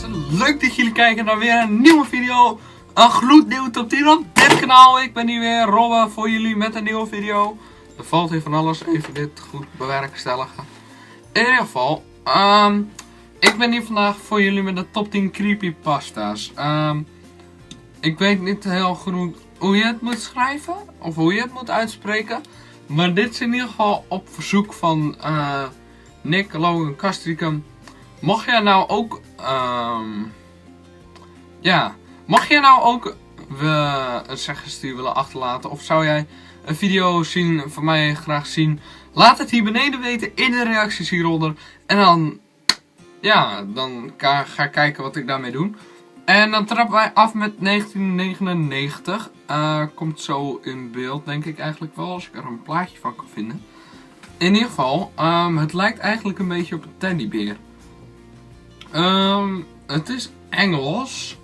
mensen, leuk dat jullie kijken naar weer een nieuwe video. Een gloednieuw top 10 op dit kanaal. Ik ben hier weer, Robbe, voor jullie met een nieuwe video. Er valt hier van alles, even dit goed bewerkstelligen. In ieder geval, ik ben hier vandaag voor jullie met de top 10 creepypastas. Ik weet niet heel goed hoe je het moet schrijven, of hoe je het moet uitspreken. Maar dit is in ieder geval op verzoek van Nick Logan Castricum. Mocht jij nou ook, mocht jij nou ook een suggestie willen achterlaten, of zou jij een video zien van mij graag zien, laat het hier beneden weten in de reacties hieronder. En dan ga ik kijken wat ik daarmee doe. En dan trappen wij af met 1999. Komt zo in beeld, denk ik eigenlijk wel, als ik er een plaatje van kan vinden. In ieder geval, het lijkt eigenlijk een beetje op een teddybeer. Het is Engels.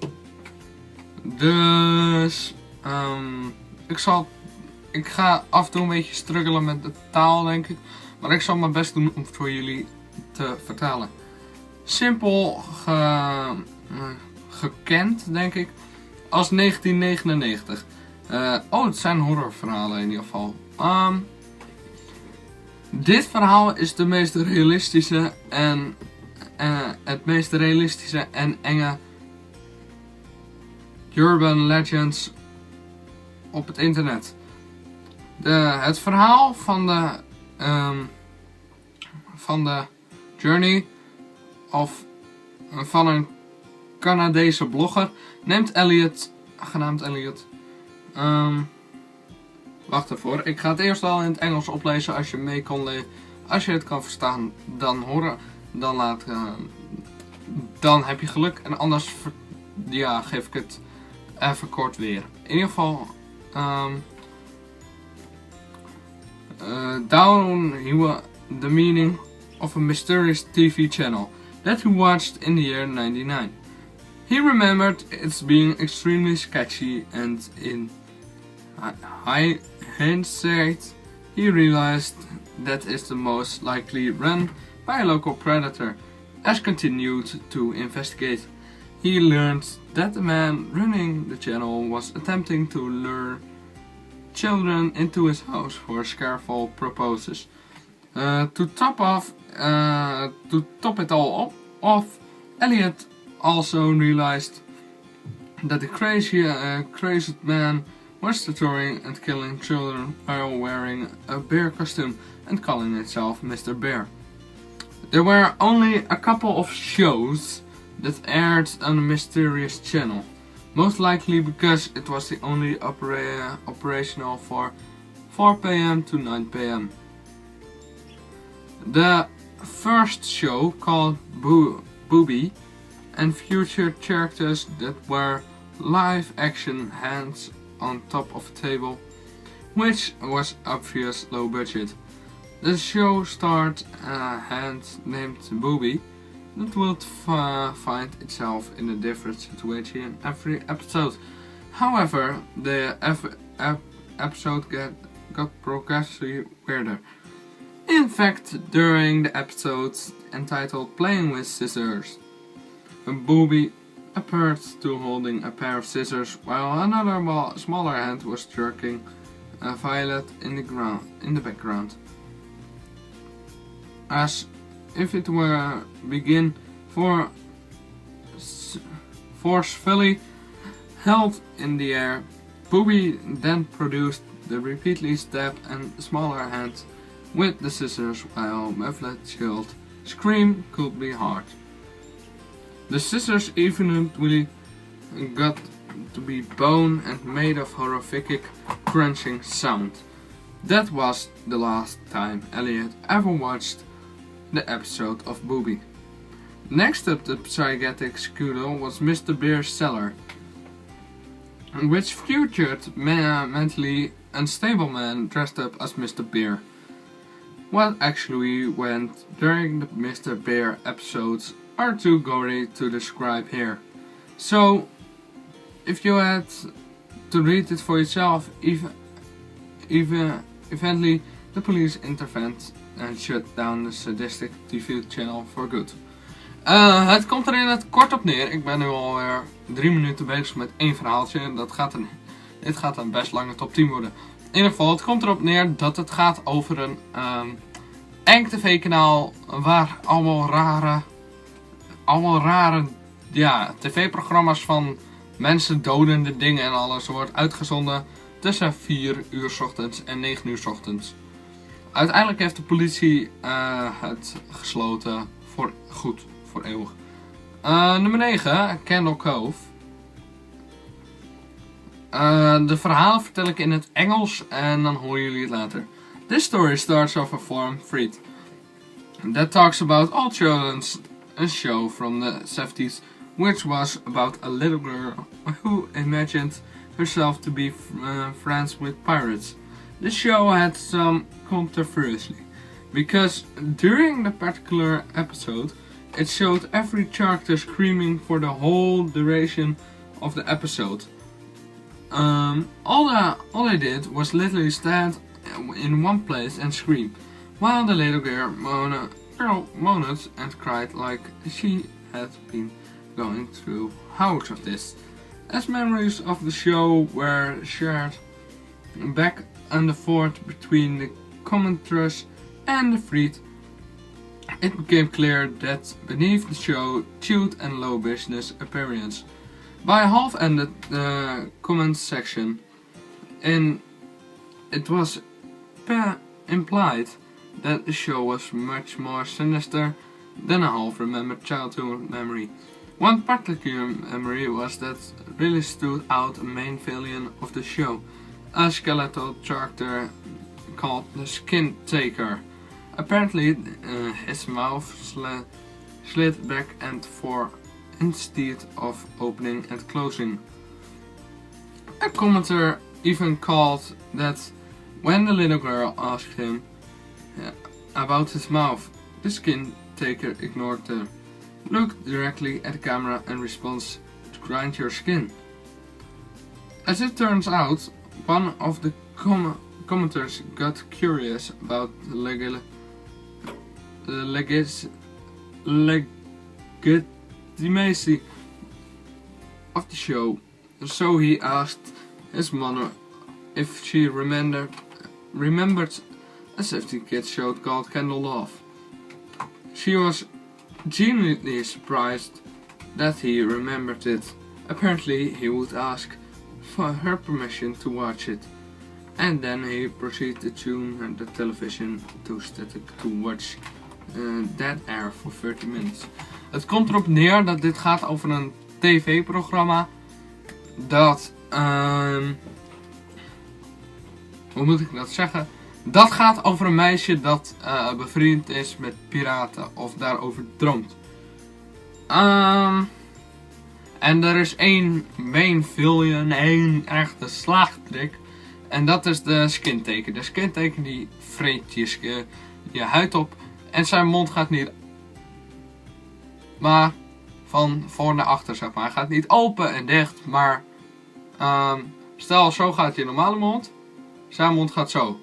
Dus ik ga af en toe een beetje struggelen met de taal, denk ik. Maar ik zal mijn best doen om het voor jullie te vertalen. Simpel gekend, denk ik, als 1999. Het zijn horrorverhalen in ieder geval. Dit verhaal is de meest realistische en het meest realistische en enge urban legends op het internet. Het verhaal van de journey van een Canadese blogger genaamd Elliot. Wacht ervoor, ik ga het eerst al in het Engels oplezen als je mee kon lezen. Als je het kan verstaan, dan horen. Dan heb je geluk. En anders geef ik het even kort weer. In ieder geval, down the meaning of a mysterious TV channel that he watched in the year 99. He remembered its being extremely sketchy, and in hindsight, he realized that it's the most likely run by a local predator. As continued to investigate, he learned that the man running the channel was attempting to lure children into his house for scareful purposes. To top it all off, Elliot also realized that the crazy man was torturing and killing children while wearing a bear costume and calling himself Mr. Bear. There were only a couple of shows that aired on a mysterious channel, most likely because it was the only operational for 4 p.m. to 9 p.m. The first show, called Booby, and featured characters that were live action hands on top of a table, which was obvious low budget. The show starred a hand named Booby that would find itself in a different situation every episode. However, the episode got progressively weirder. In fact, during the episode entitled Playing with Scissors, Booby appeared to holding a pair of scissors while another smaller hand was jerking a violet in the background, as if it were begin forcefully held in the air. Booby then produced the repeatedly stab and smaller hand with the scissors while muffled chilled scream could be heard. The scissors eventually got to be bone and made of horrific crunching sound. That was the last time Elliot ever watched the episode of Booby. Next up the psychiatric scudo was Mr. Bear's cellar, which featured mentally unstable man dressed up as Mr. Bear. What actually went during the Mr. Bear episodes are too gory to describe here. So, if you had to read it for yourself, eventually the police intervened and shut down the sadistic TV channel for good. Het komt er in het kort op neer. Ik ben nu alweer 3 minuten bezig met één verhaaltje. Dit gaat een best lange top 10 worden. In ieder geval, het komt erop neer dat het gaat over een eng tv-kanaal waar allemaal rare tv-programma's van mensen dodende dingen en alles wordt uitgezonden tussen 4 uur 's ochtends en 9 uur 's ochtends. Uiteindelijk heeft de politie het gesloten voor goed, voor eeuwig. Nummer 9, Candle Cove. De verhalen vertel ik in het Engels en dan horen jullie het later. This story starts off a forum thread that talks about all children's, a show from the 70s which was about a little girl who imagined herself to be friends with pirates. The show had some controversy because during the particular episode it showed every character screaming for the whole duration of the episode. All I did was literally stand in one place and scream, while the little girl moaned and cried like she had been going through hours of this. As memories of the show were shared back and forth between the commenters and the thread, it became clear that beneath the show cute and low business appearance. By half-ended the comments section, and it was implied that the show was much more sinister than a half-remembered childhood memory. One particular memory was that really stood out a main villain of the show, a skeletal character called the Skin Taker. Apparently, his mouth slid back and forth instead of opening and closing. A commenter even called that when the little girl asked him about his mouth, the Skin Taker ignored her, looked directly at the camera and responds to grind your skin. As it turns out, one of the commenters got curious about the legitimacy of the show, so he asked his mother if she remembered a 70 kids show called Candle Love. She was genuinely surprised that he remembered it. Apparently he would ask for her permission to watch it, and then he proceeded to tune the television to static to watch that air for 30 minutes. Het komt erop neer dat dit gaat over een tv-programma dat, hoe moet ik dat zeggen? Dat gaat over een meisje dat bevriend is met piraten of daarover droomt. En er is één main villain, één echte slaagtrik. En dat is de Skin Taker. De Skin Taker die vreet je huid op en zijn mond gaat niet, maar van voor naar achter zeg maar. Hij gaat niet open en dicht, maar stel zo gaat je normale mond. Zijn mond gaat zo.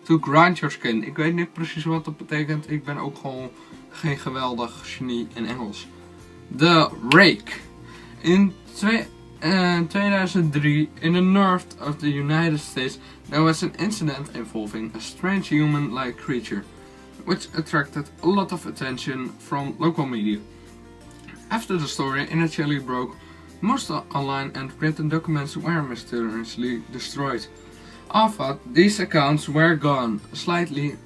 To grind your skin. Ik weet niet precies wat dat betekent. Ik ben ook gewoon geen geweldig genie in Engels. The Rake. In 2003, in the north of the United States, there was an incident involving a strange human-like creature, which attracted a lot of attention from local media. After the story initially broke, most online and written documents were mysteriously destroyed. Although these accounts were gone, slightly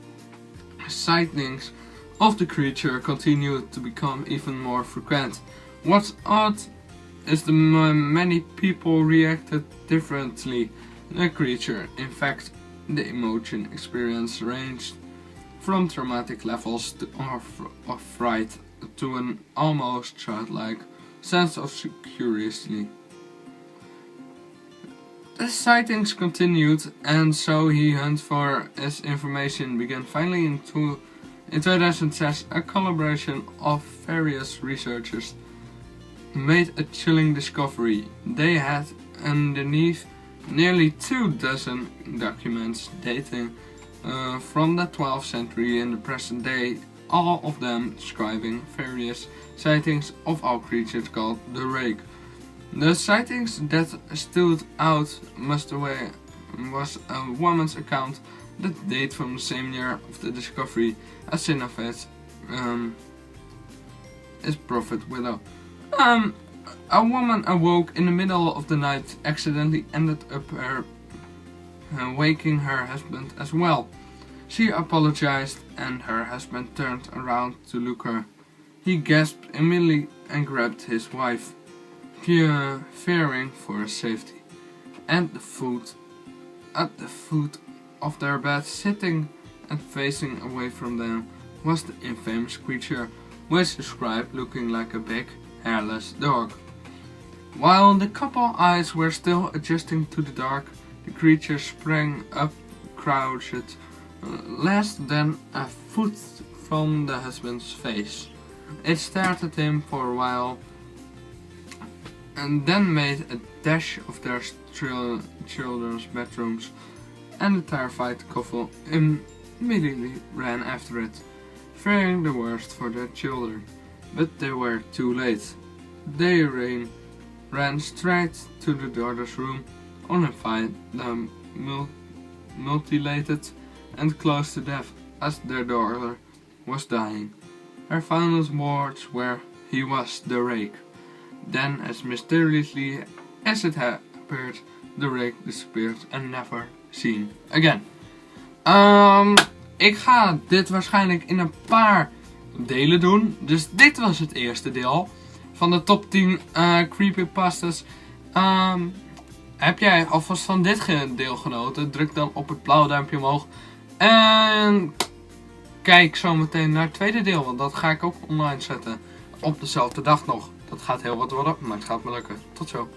sightings of the creature continued to become even more frequent. What's odd is the many people reacted differently to the creature. In fact, the emotion experience ranged from traumatic levels of fright to an almost childlike sense of curiosity. The sightings continued, and so he hunt for his information began. Finally, in 2006, a collaboration of various researchers made a chilling discovery. They had underneath nearly 24 documents dating from the 12th century and the present day all of them describing various sightings of all creatures called the Rake. The sightings that stood out most away was a woman's account that date from the same year of the discovery as Sinafet's is Prophet Widow. A woman awoke in the middle of the night, accidentally ended up waking her husband as well. She apologized and her husband turned around to look her. He gasped immediately and grabbed his wife, fearing for her safety. And at the foot of their bed, sitting and facing away from them, was the infamous creature, which described looking like a big, hairless dog. While the couple's eyes were still adjusting to the dark, the creature sprang up, crouched less than a foot from the husband's face. It stared at him for a while and then made a dash of their children's bedrooms, and the terrified couple immediately ran after it, fearing the worst for their children. But they were too late. They ran straight to the daughter's room, only to find them mutilated and close to death as their daughter was dying. Her final words were, "He was the Rake." Then, as mysteriously as it had appeared, the Rake disappeared and never seen again. Ik ga dit waarschijnlijk in een paar delen doen. Dus dit was het eerste deel van de top 10 creepypastas. Heb jij alvast van dit deel genoten? Druk dan op het blauwe duimpje omhoog. En kijk zo meteen naar het tweede deel, want dat ga ik ook online zetten. Op dezelfde dag nog. Dat gaat heel wat worden, maar het gaat me lukken. Tot zo.